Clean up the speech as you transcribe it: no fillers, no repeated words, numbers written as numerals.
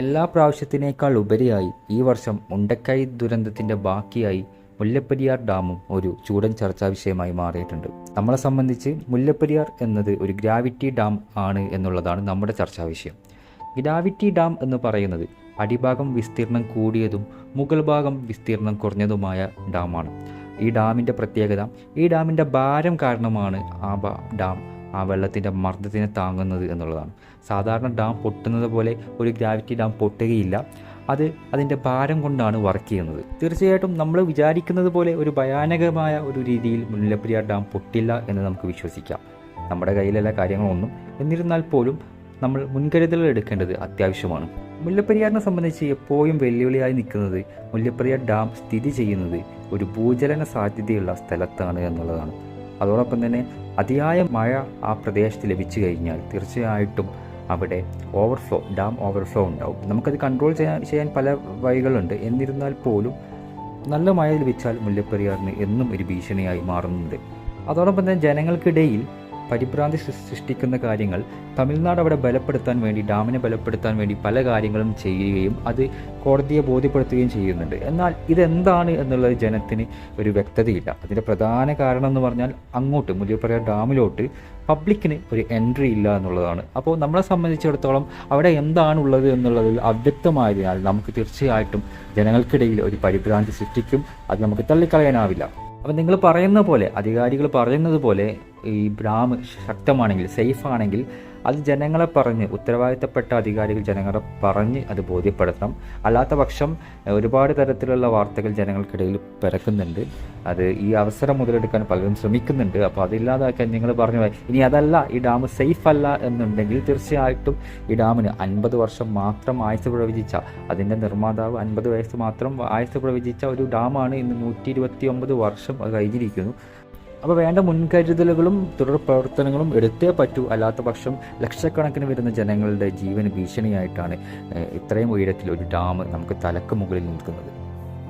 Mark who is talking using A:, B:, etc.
A: എല്ലാ പ്രാവശ്യത്തിനേക്കാൾ ഉപരിയായി ഈ വർഷം മുണ്ടക്കൈ ദുരന്തത്തിൻ്റെ ബാക്കിയായി മുല്ലപ്പെരിയാർ ഡാമും ഒരു ചൂടൻ ചർച്ചാ വിഷയമായി മാറിയിട്ടുണ്ട്. നമ്മളെ സംബന്ധിച്ച് മുല്ലപ്പെരിയാർ എന്നത് ഒരു ഗ്രാവിറ്റി ഡാം ആണ് എന്നുള്ളതാണ് നമ്മുടെ ചർച്ചാ വിഷയം. ഗ്രാവിറ്റി ഡാം എന്ന് പറയുന്നത് അടിഭാഗം വിസ്തീർണം കൂടിയതും മുകൾ ഭാഗം വിസ്തീർണം കുറഞ്ഞതുമായ ഡാമാണ്. ഈ ഡാമിൻ്റെ പ്രത്യേകത, ഈ ഡാമിൻ്റെ ഭാരം കാരണമാണ് ഡാം ആ വെള്ളത്തിൻ്റെ മർദ്ദത്തിനെ താങ്ങുന്നത് എന്നുള്ളതാണ്. സാധാരണ ഡാം പൊട്ടുന്നത് പോലെ ഒരു ഗ്രാവിറ്റി ഡാം പൊട്ടുകയില്ല. അത് അതിൻ്റെ ഭാരം കൊണ്ടാണ് വർക്ക് ചെയ്യുന്നത്. തീർച്ചയായിട്ടും നമ്മൾ വിചാരിക്കുന്നത് പോലെ ഒരു ഭയാനകമായ ഒരു രീതിയിൽ മുല്ലപ്പെരിയാർ ഡാം പൊട്ടില്ല എന്ന് നമുക്ക് വിശ്വസിക്കാം. നമ്മുടെ കയ്യിലുള്ള കാര്യങ്ങളൊന്നും. എന്നിരുന്നാൽ പോലും നമ്മൾ മുൻകരുതലുകൾ എടുക്കേണ്ടത് അത്യാവശ്യമാണ്. മുല്ലപ്പെരിയാറിനെ സംബന്ധിച്ച് എപ്പോഴും വെല്ലുവിളിയായി നിൽക്കുന്നത് മുല്ലപ്പെരിയാർ ഡാം സ്ഥിതി ചെയ്യുന്നത് ഒരു ഭൂചലന സാധ്യതയുള്ള സ്ഥലത്താണ് എന്നുള്ളതാണ്. അതോടൊപ്പം തന്നെ അതിയായ മഴ ആ പ്രദേശത്ത് ലഭിച്ചു കഴിഞ്ഞാൽ തീർച്ചയായിട്ടും അവിടെ ഡാം ഓവർഫ്ലോ ഉണ്ടാവും. നമുക്കത് കൺട്രോൾ ചെയ്യാൻ പല വഴികളുണ്ട്. എന്നിരുന്നാൽ പോലും നല്ല മഴ ലഭിച്ചാൽ മുല്ലപ്പെരിയാറിന് എന്നും ഒരു ഭീഷണിയായി മാറുന്നുണ്ട്. അതോടൊപ്പം തന്നെ ജനങ്ങൾക്കിടയിൽ പരിഭ്രാന്തി സൃഷ്ടിക്കുന്ന കാര്യങ്ങൾ തമിഴ്നാട് അവിടെ ഡാമിനെ ബലപ്പെടുത്താൻ വേണ്ടി പല കാര്യങ്ങളും ചെയ്യുകയും അത് കോടതിയെ ബോധ്യപ്പെടുത്തുകയും ചെയ്യുന്നുണ്ട്. എന്നാൽ ഇതെന്താണ് എന്നുള്ളത് ജനത്തിന് ഒരു വ്യക്തതയില്ല. അതിൻ്റെ പ്രധാന കാരണം എന്ന് പറഞ്ഞാൽ അങ്ങോട്ട് മുല്ലപ്പെരിയാർ ഡാമിലോട്ട് പബ്ലിക്കിന് ഒരു എൻട്രി ഇല്ല എന്നുള്ളതാണ്. അപ്പോൾ നമ്മളെ സംബന്ധിച്ചിടത്തോളം അവിടെ എന്താണുള്ളത് എന്നുള്ളതിൽ അവ്യക്തമായതിനാൽ നമുക്ക് തീർച്ചയായിട്ടും ജനങ്ങൾക്കിടയിൽ ഒരു പരിഭ്രാന്തി സൃഷ്ടിക്കും. അത് നമുക്ക് തള്ളിക്കളയാനാവില്ല. അപ്പം നിങ്ങൾ പറയുന്ന പോലെ, അധികാരികൾ പറയുന്നത് പോലെ ഈ ഡാം ശക്തമാണെങ്കിൽ, സേഫ് ആണെങ്കിൽ അത് ജനങ്ങളെ പറഞ്ഞ്, ഉത്തരവാദിത്തപ്പെട്ട അധികാരികൾ ജനങ്ങളെ പറഞ്ഞ് അത് ബോധ്യപ്പെടുത്തണം. അല്ലാത്ത പക്ഷം ഒരുപാട് തരത്തിലുള്ള വാർത്തകൾ ജനങ്ങൾക്കിടയിൽ പരക്കുന്നുണ്ട്. അത് ഈ അവസരം മുതലെടുക്കാൻ പലരും ശ്രമിക്കുന്നുണ്ട്. അപ്പോൾ അതില്ലാതാക്കാൻ നിങ്ങൾ പറഞ്ഞു, ഇനി അതല്ല ഈ ഡാം സേഫ് അല്ല എന്നുണ്ടെങ്കിൽ തീർച്ചയായിട്ടും ഈ ഡാമിന് 50 വർഷം മാത്രം ആയുസ് പ്രവചിച്ച, അതിൻ്റെ നിർമ്മാതാവ് 50 വയസ്സ് മാത്രം ആയുസ് പ്രവചിച്ച ഒരു ഡാമാണ് ഇന്ന് 129 വർഷം കഴിഞ്ഞിരിക്കുന്നു. അപ്പോൾ വേണ്ട മുൻകരുതലുകളും തുടർ പ്രവർത്തനങ്ങളും എടുത്തേ പറ്റൂ. അല്ലാത്ത പക്ഷം ലക്ഷക്കണക്കിന് വരുന്ന ജനങ്ങളുടെ ജീവന് ഭീഷണിയായിട്ടാണ് ഇത്രയും ഉയരത്തിൽ ഒരു ഡാം നമുക്ക് തലക്ക് മുകളിൽ നിൽക്കുന്നത്.